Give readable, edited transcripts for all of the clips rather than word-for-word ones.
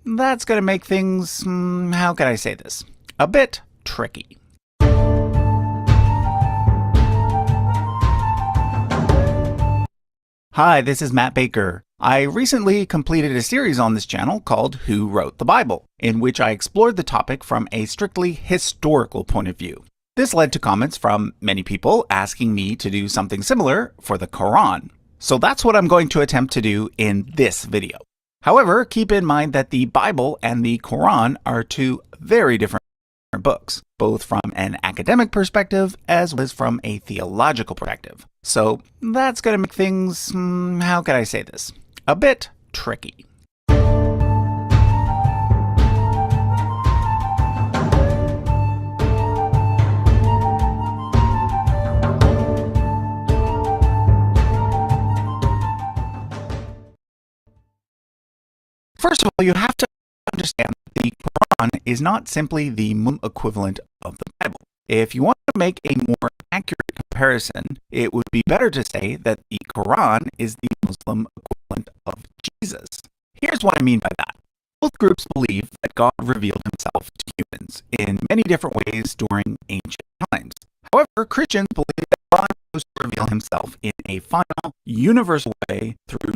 that's going to make things, how can I say this, a bit tricky. Hi, this is Matt Baker. I recently completed a series on this channel called Who Wrote the Bible, in which I explored the topic from a strictly historical point of view. This led to comments from many people asking me to do something similar for the Quran. So that's what I'm going to attempt to do in this video. However, keep in mind that the Bible and the Quran are two very different books, both from an academic perspective as well as from a theological perspective. So that's going to make things, how can I say this, a bit tricky. First of all, you have to understand that the Quran is not simply the Muslim equivalent of the Bible. If you want to make a more accurate comparison, it would be better to say that the Quran is the Muslim equivalent of Jesus. Here's what I mean by that. Both groups believe that God revealed himself to humans in many different ways during ancient times. However, Christians believe that God chose to reveal himself in a final, universal way through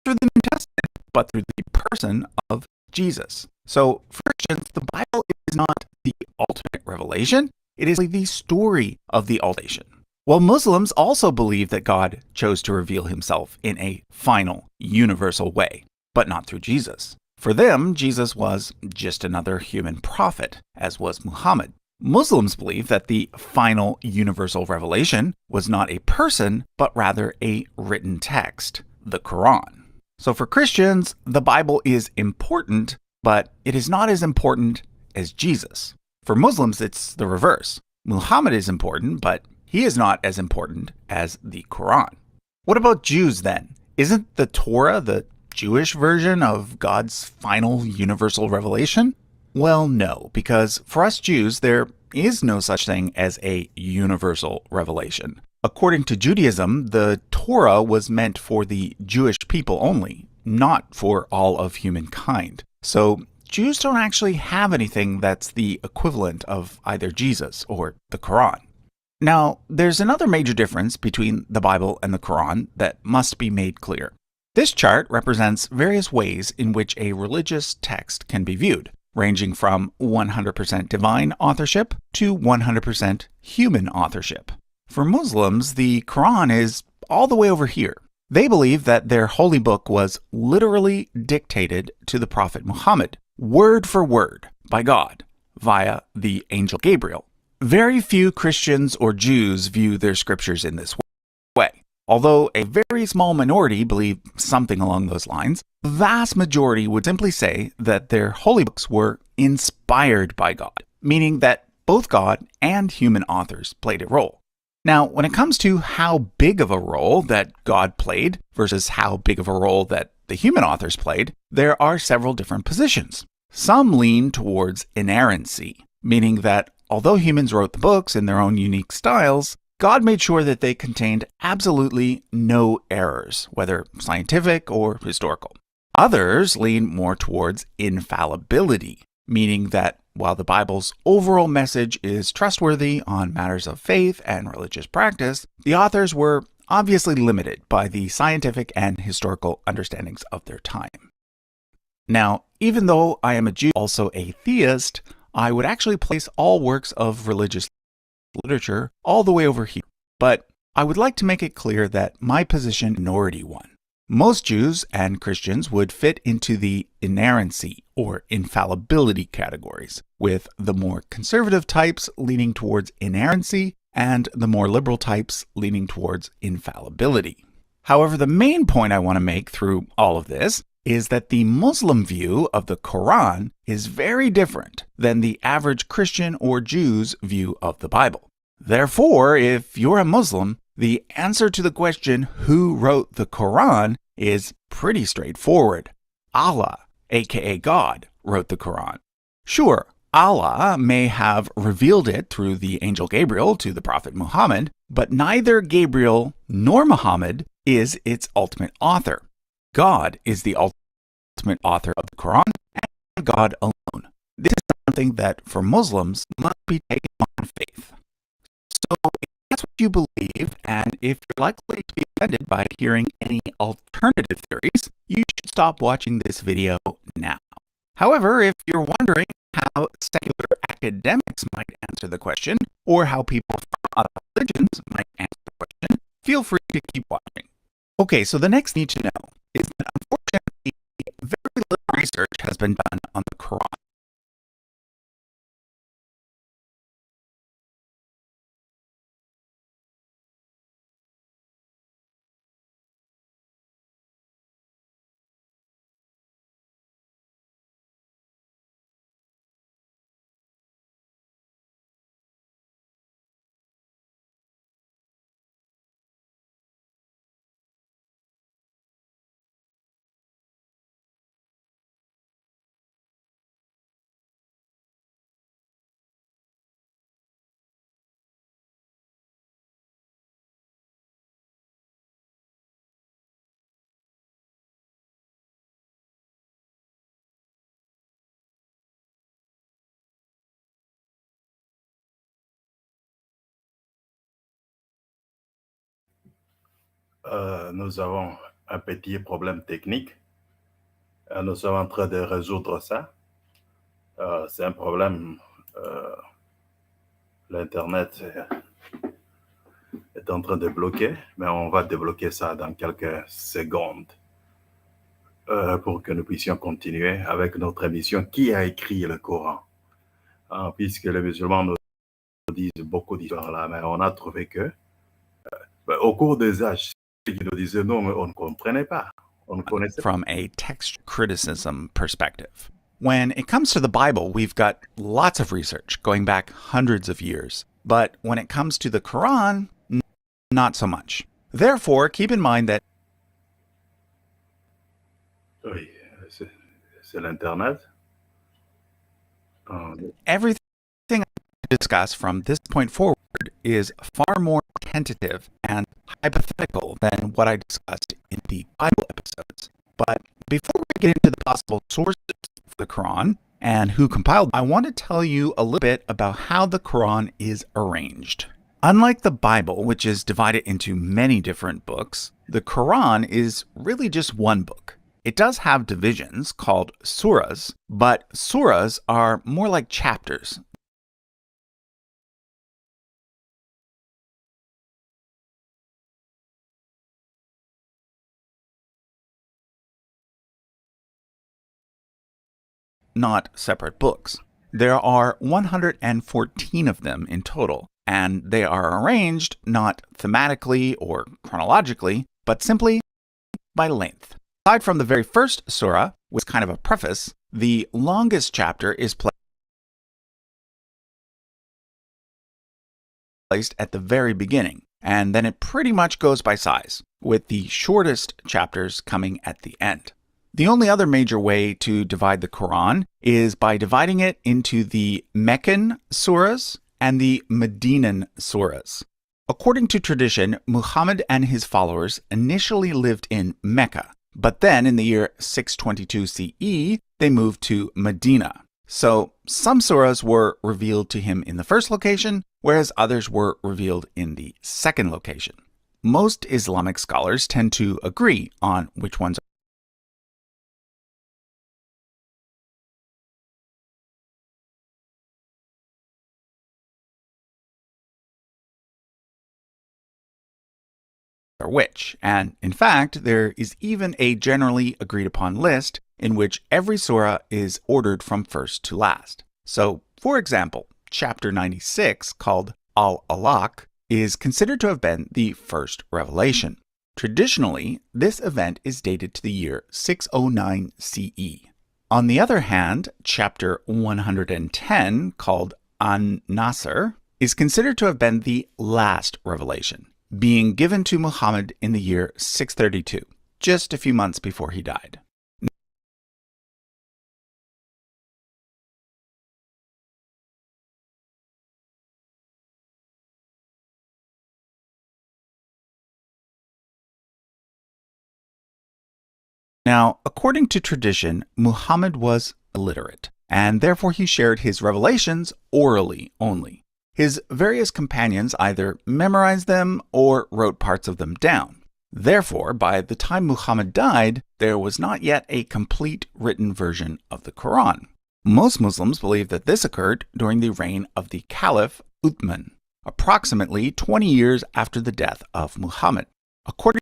the New Testament, but through the person of Jesus. So, for Christians, the Bible is not the ultimate revelation, it is the story of the ultimate. While Muslims also believe that God chose to reveal himself in a final, universal way, but not through Jesus. For them, Jesus was just another human prophet, as was Muhammad. Muslims believe that the final, universal revelation was not a person, but rather a written text, the Quran. So for Christians, the Bible is important, but it is not as important as Jesus. For Muslims, it's the reverse. Muhammad is important, but he is not as important as the Quran. What about Jews then? Isn't the Torah the Jewish version of God's final universal revelation? Well, no, because for us Jews, there is no such thing as a universal revelation. According to Judaism, the Torah was meant for the Jewish people only, not for all of humankind. So Jews don't actually have anything that's the equivalent of either Jesus or the Quran. Now, there's another major difference between the Bible and the Quran that must be made clear. This chart represents various ways in which a religious text can be viewed, ranging from 100% divine authorship to 100% human authorship. For Muslims, the Quran is all the way over here. They believe that their holy book was literally dictated to the Prophet Muhammad, word for word, by God, via the angel Gabriel. Very few Christians or Jews view their scriptures in this way. Although a very small minority believe something along those lines, the vast majority would simply say that their holy books were inspired by God, meaning that both God and human authors played a role. Now, when it comes to how big of a role that God played versus how big of a role that the human authors played, there are several different positions. Some lean towards inerrancy, meaning that although humans wrote the books in their own unique styles, God made sure that they contained absolutely no errors, whether scientific or historical. Others lean more towards infallibility, meaning that while the Bible's overall message is trustworthy on matters of faith and religious practice, the authors were obviously limited by the scientific and historical understandings of their time. Now, even though I am a Jew, also a theist, I would actually place all works of religious literature all the way over here. But I would like to make it clear that my position is a minority one. Most Jews and Christians would fit into the inerrancy or infallibility categories, with the more conservative types leaning towards inerrancy and the more liberal types leaning towards infallibility. However, the main point I want to make through all of this is that the Muslim view of the Quran is very different than the average Christian or Jew's view of the Bible. Therefore, if you're a Muslim, the answer to the question, who wrote the Quran, is pretty straightforward. Allah, aka God, wrote the Quran. Sure, Allah may have revealed it through the angel Gabriel to the Prophet Muhammad, but neither Gabriel nor Muhammad is its ultimate author. God is the ultimate ultimate author of the Quran and God alone. This is something that for Muslims must be taken on faith. So if that's what you believe, and if you're likely to be offended by hearing any alternative theories, you should stop watching this video now. However, if you're wondering how secular academics might answer the question, or how people from other religions might answer the question, feel free to keep watching. Okay, so the next thing to know is that unfortunately, very little research has been done on the Quran. Nous avons un petit problème technique. Nous sommes en train de résoudre ça. C'est un problème. L'Internet est en train de bloquer, mais on va débloquer ça dans quelques secondes pour que nous puissions continuer avec notre émission Qui a écrit le Coran? Puisque les musulmans nous disent beaucoup d'histoires là, mais on a trouvé que au cours des âges, ceux qui nous disaient non, mais on ne comprenait pas. From a text criticism perspective. When it comes to the Bible, we've got lots of research going back hundreds of years. But when it comes to the Quran, not so much. Therefore, keep in mind that Oui, c'est l'Internet. Everything I discuss from this point forward is far more tentative and hypothetical than what I discussed in the Bible episodes. But before we get into the possible sources for the Quran and who compiled, I want to tell you a little bit about how the Quran is arranged. Unlike the Bible, which is divided into many different books, the Quran is really just one book. It does have divisions called surahs, but surahs are more like chapters. Not separate books. There are 114 of them in total, and they are arranged not thematically or chronologically, but simply by length. Aside from the very first surah, which is kind of a preface, the longest chapter is placed at the very beginning, and then it pretty much goes by size, with the shortest chapters coming at the end. The only other major way to divide the Quran is by dividing it into the Meccan surahs and the Medinan surahs. According to tradition, Muhammad and his followers initially lived in Mecca, but then in the year 622 CE, they moved to Medina. So some surahs were revealed to him in the first location, whereas others were revealed in the second location. Most Islamic scholars tend to agree on which ones are which, and in fact, there is even a generally agreed upon list in which every surah is ordered from first to last. So, for example, chapter 96, called Al-Alaq, is considered to have been the first revelation. Traditionally, this event is dated to the year 609 CE. On the other hand, chapter 110, called An-Nasr, is considered to have been the last revelation, being given to Muhammad in the year 632, just a few months before he died. Now, according to tradition, Muhammad was illiterate, and therefore he shared his revelations orally only. His various companions either memorized them or wrote parts of them down. Therefore, by the time Muhammad died, there was not yet a complete written version of the Quran. Most Muslims believe that this occurred during the reign of the Caliph Uthman, approximately 20 years after the death of Muhammad. According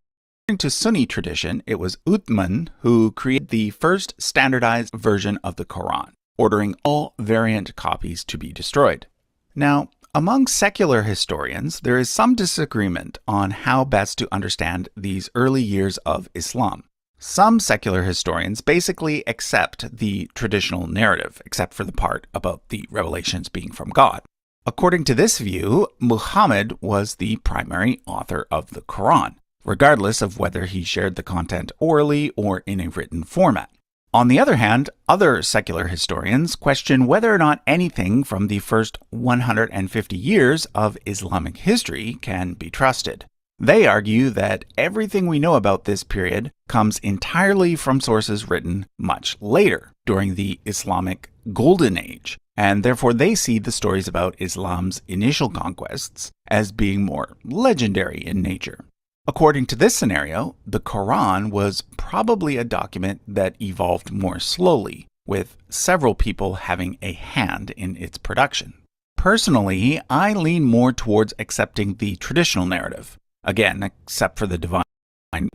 to Sunni tradition, it was Uthman who created the first standardized version of the Quran, ordering all variant copies to be destroyed. Now, among secular historians, there is some disagreement on how best to understand these early years of Islam. Some secular historians basically accept the traditional narrative, except for the part about the revelations being from God. According to this view, Muhammad was the primary author of the Quran, regardless of whether he shared the content orally or in a written format. On the other hand, other secular historians question whether or not anything from the first 150 years of Islamic history can be trusted. They argue that everything we know about this period comes entirely from sources written much later, during the Islamic Golden Age, and therefore they see the stories about Islam's initial conquests as being more legendary in nature. According to this scenario, the Quran was probably a document that evolved more slowly, with several people having a hand in its production. Personally, I lean more towards accepting the traditional narrative, again, except for the divine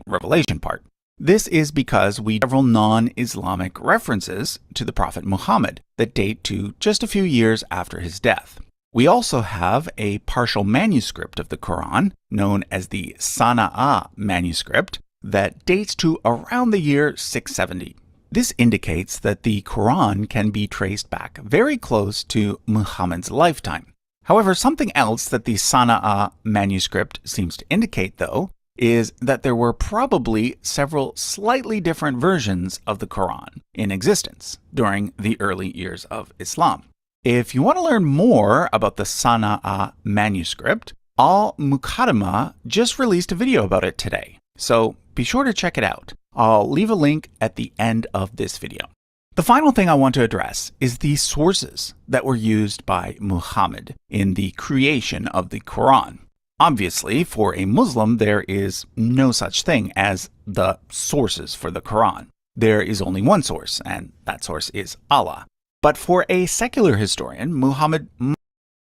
revelation part. This is because we have several non-Islamic references to the Prophet Muhammad that date to just a few years after his death. We also have a partial manuscript of the Quran, known as the Sana'a manuscript, that dates to around the year 670. This indicates that the Quran can be traced back very close to Muhammad's lifetime. However, something else that the Sana'a manuscript seems to indicate, though, is that there were probably several slightly different versions of the Quran in existence during the early years of Islam. If you want to learn more about the Sana'a manuscript, Al-Muqaddimah just released a video about it today, so be sure to check it out. I'll leave a link at the end of this video. The final thing I want to address is the sources that were used by Muhammad in the creation of the Quran. Obviously, for a Muslim, there is no such thing as the sources for the Quran. There is only one source, and that source is Allah. But for a secular historian, Muhammad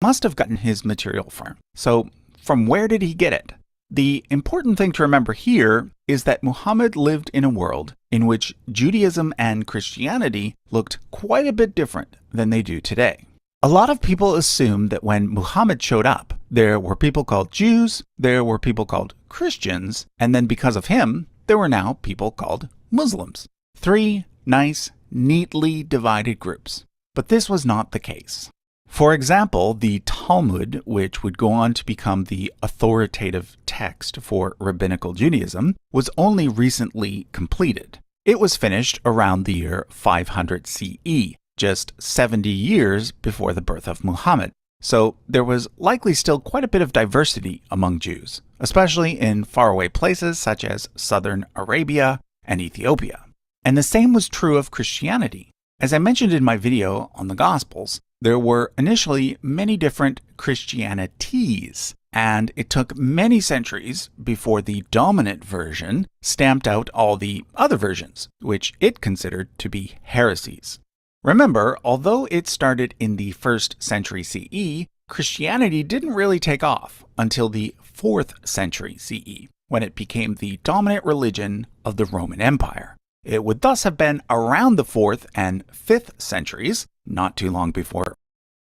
must have gotten his material from. So, from where did he get it? The important thing to remember here is that Muhammad lived in a world in which Judaism and Christianity looked quite a bit different than they do today. A lot of people assume that when Muhammad showed up, there were people called Jews, there were people called Christians, and then because of him, there were now people called Muslims. Three nice, neatly divided groups. But this was not the case. For example, the Talmud, which would go on to become the authoritative text for rabbinical Judaism, was only recently completed. It was finished around the year 500 CE, just 70 years before the birth of Muhammad. So there was likely still quite a bit of diversity among Jews, especially in faraway places such as southern Arabia and Ethiopia. And the same was true of Christianity. As I mentioned in my video on the Gospels, there were initially many different Christianities, and it took many centuries before the dominant version stamped out all the other versions, which it considered to be heresies. Remember, although it started in the 1st century CE, Christianity didn't really take off until the 4th century CE, when it became the dominant religion of the Roman Empire. It would thus have been around the 4th and 5th centuries, not too long before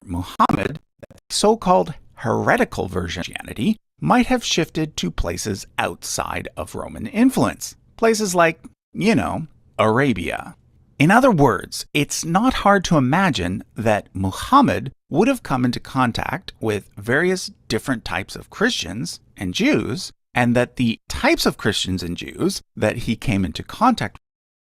Muhammad, that the so-called heretical version of Christianity might have shifted to places outside of Roman influence. Places like, Arabia. In other words, it's not hard to imagine that Muhammad would have come into contact with various different types of Christians and Jews, and that the types of Christians and Jews that he came into contact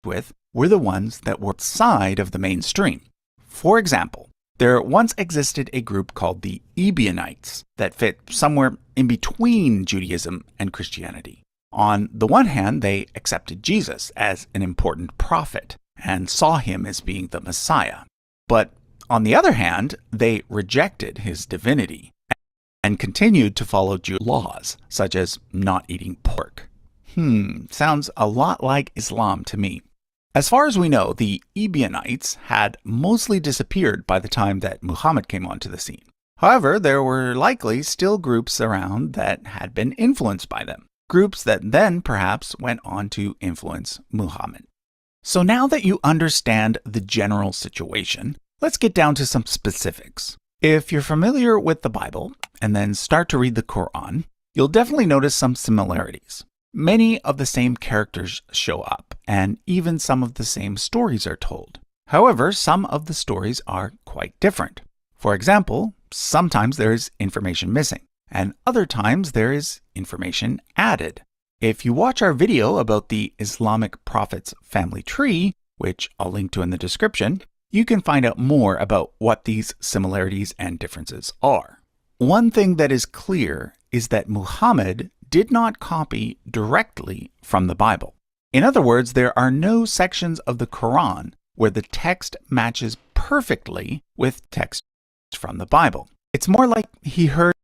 with were the ones that were outside of the mainstream. For example, there once existed a group called the Ebionites that fit somewhere in between Judaism and Christianity. On the one hand, they accepted Jesus as an important prophet and saw him as being the Messiah. But on the other hand, they rejected his divinity and continued to follow Jewish laws, such as not eating pork. Sounds a lot like Islam to me. As far as we know, the Ebionites had mostly disappeared by the time that Muhammad came onto the scene. However, there were likely still groups around that had been influenced by them, groups that then perhaps went on to influence Muhammad. So now that you understand the general situation, let's get down to some specifics. If you're familiar with the Bible and then start to read the Quran, you'll definitely notice some similarities. Many of the same characters show up, and even some of the same stories are told. However, some of the stories are quite different. For example, sometimes there is information missing, and other times there is information added. If you watch our video about the Islamic Prophet's family tree, which I'll link to in the description, you can find out more about what these similarities and differences are. One thing that is clear is that Muhammad did not copy directly from the Bible. In other words, there are no sections of the Quran where the text matches perfectly with text from the Bible. It's more like he heard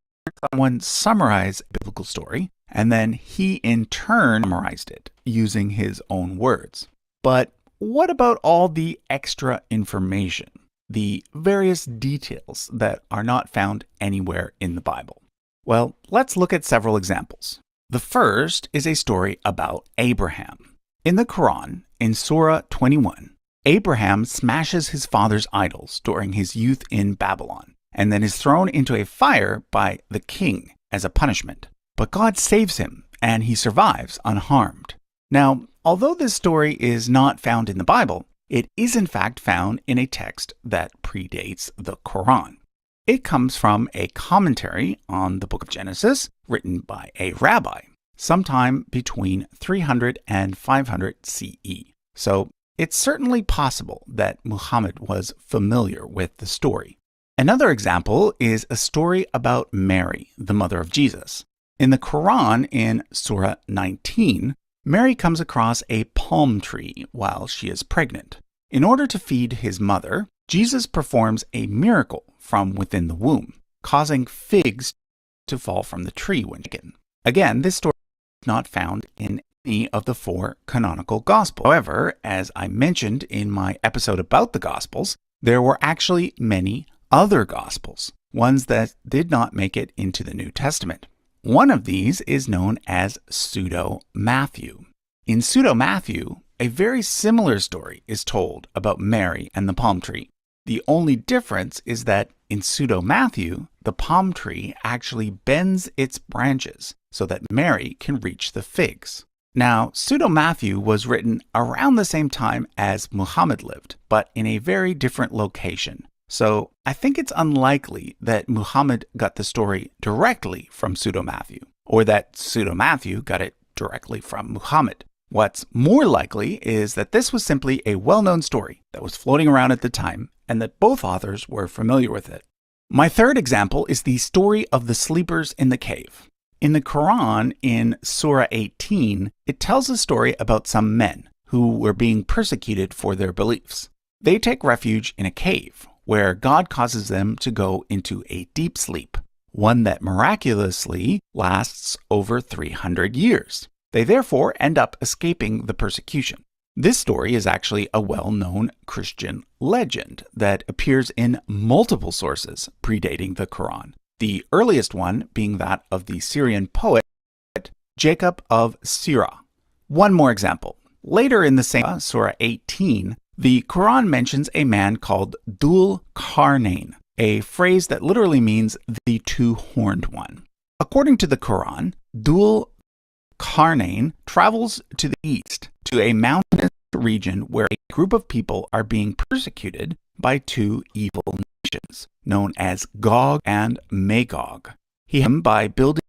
someone summarize a biblical story, and then he in turn summarized it using his own words. But what about all the extra information, the various details that are not found anywhere in the Bible? Well, let's look at several examples. The first is a story about Abraham. In the Quran, in Surah 21, Abraham smashes his father's idols during his youth in Babylon, and then is thrown into a fire by the king as a punishment. But God saves him, and he survives unharmed. Now, although this story is not found in the Bible, it is in fact found in a text that predates the Quran. It comes from a commentary on the book of Genesis written by a rabbi sometime between 300 and 500 CE. So it's certainly possible that Muhammad was familiar with the story. Another example is a story about Mary, the mother of Jesus. In the Quran, in Surah 19, Mary comes across a palm tree while she is pregnant. In order to feed his mother, Jesus performs a miracle from within the womb, causing figs to fall from the tree when taken. Again, this story is not found in any of the 4 canonical Gospels. However, as I mentioned in my episode about the Gospels, there were actually many other Gospels, ones that did not make it into the New Testament. One of these is known as Pseudo-Matthew. In Pseudo-Matthew, a very similar story is told about Mary and the palm tree. The only difference is that in Pseudo-Matthew, the palm tree actually bends its branches so that Mary can reach the figs. Now, Pseudo-Matthew was written around the same time as Muhammad lived, but in a very different location. So I think it's unlikely that Muhammad got the story directly from Pseudo-Matthew, or that Pseudo-Matthew got it directly from Muhammad. What's more likely is that this was simply a well-known story that was floating around at the time, and that both authors were familiar with it. My third example is the story of the sleepers in the cave. In the Quran, in Surah 18, it tells a story about some men who were being persecuted for their beliefs. They take refuge in a cave, where God causes them to go into a deep sleep, one that miraculously lasts over 300 years. They therefore end up escaping the persecution. This story is actually a well-known Christian legend that appears in multiple sources predating the Quran, the earliest one being that of the Syrian poet Jacob of Sirah. One more example. Later in the same Surah 18, the Quran mentions a man called Dhul Qarnayn, a phrase that literally means the two-horned one. According to the Quran, Dhul Qarnayn travels to the east to a mountainous region where a group of people are being persecuted by 2 evil nations known as Gog and Magog. He helped them by building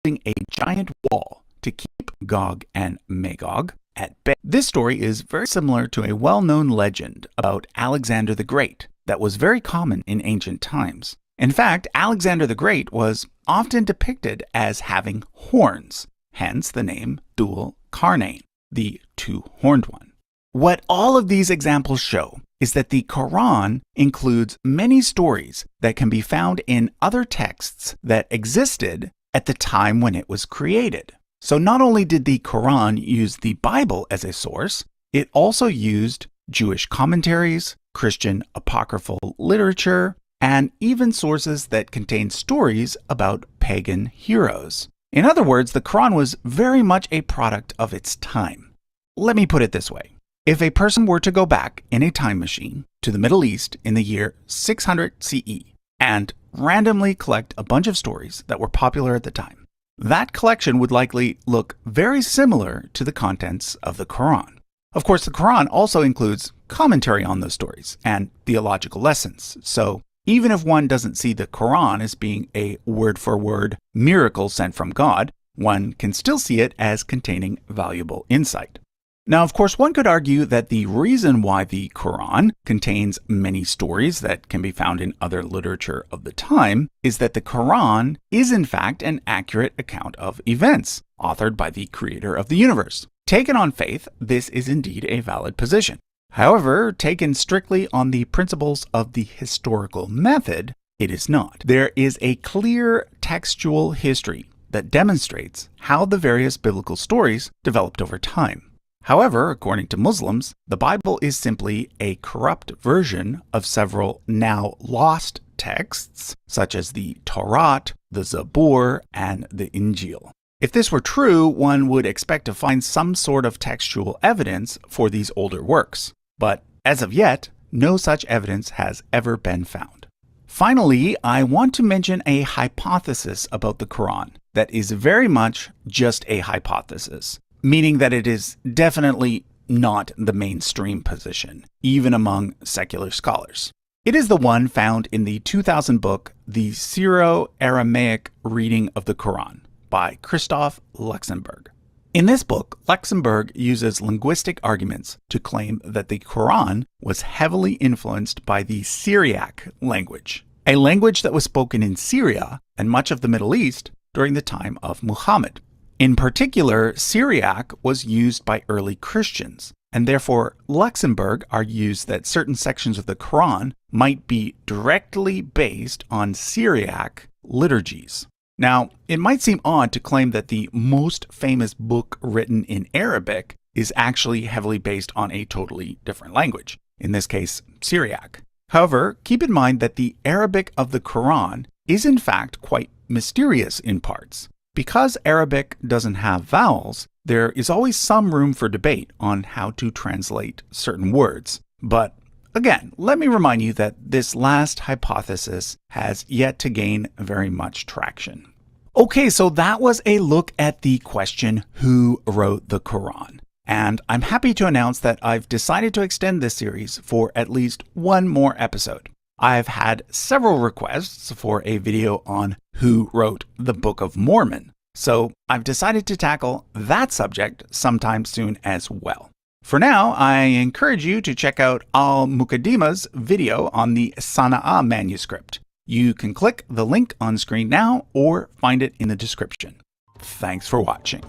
a giant wall to keep Gog and Magog at bay. This story is very similar to a well-known legend about Alexander the Great that was very common in ancient times. In fact, Alexander the Great was often depicted as having horns, hence the name Dhul Qarnayn, the two-horned one. What all of these examples show is that the Quran includes many stories that can be found in other texts that existed at the time when it was created. So not only did the Quran use the Bible as a source, it also used Jewish commentaries, Christian apocryphal literature, and even sources that contain stories about pagan heroes. In other words, the Quran was very much a product of its time. Let me put it this way. If a person were to go back in a time machine to the Middle East in the year 600 CE and randomly collect a bunch of stories that were popular at the time, that collection would likely look very similar to the contents of the Quran. Of course, the Quran also includes commentary on those stories and theological lessons, so even if one doesn't see the Quran as being a word-for-word miracle sent from God, one can still see it as containing valuable insight. Now, of course, one could argue that the reason why the Quran contains many stories that can be found in other literature of the time is that the Quran is in fact an accurate account of events, authored by the creator of the universe. Taken on faith, this is indeed a valid position. However, taken strictly on the principles of the historical method, it is not. There is a clear textual history that demonstrates how the various biblical stories developed over time. However, according to Muslims, the Bible is simply a corrupt version of several now lost texts, such as the Torah, the Zabur, and the Injil. If this were true, one would expect to find some sort of textual evidence for these older works. But as of yet, no such evidence has ever been found. Finally, I want to mention a hypothesis about the Quran that is very much just a hypothesis, meaning that it is definitely not the mainstream position, even among secular scholars. It is the one found in the 2000 book, The Syro-Aramaic Reading of the Quran, by Christoph Luxemburg. In this book, Luxemburg uses linguistic arguments to claim that the Quran was heavily influenced by the Syriac language, a language that was spoken in Syria and much of the Middle East during the time of Muhammad. In particular, Syriac was used by early Christians, and therefore Luxemburg argues that certain sections of the Quran might be directly based on Syriac liturgies. Now, it might seem odd to claim that the most famous book written in Arabic is actually heavily based on a totally different language, in this case, Syriac. However, keep in mind that the Arabic of the Quran is in fact quite mysterious in parts. Because Arabic doesn't have vowels, there is always some room for debate on how to translate certain words. But again, let me remind you that this last hypothesis has yet to gain very much traction. Okay, so that was a look at the question, who wrote the Quran? And I'm happy to announce that I've decided to extend this series for at least one more episode. I've had several requests for a video on who wrote the Book of Mormon, so I've decided to tackle that subject sometime soon as well. For now, I encourage you to check out Al-Muqaddima's video on the Sana'a manuscript. You can click the link on screen now or find it in the description. Thanks for watching.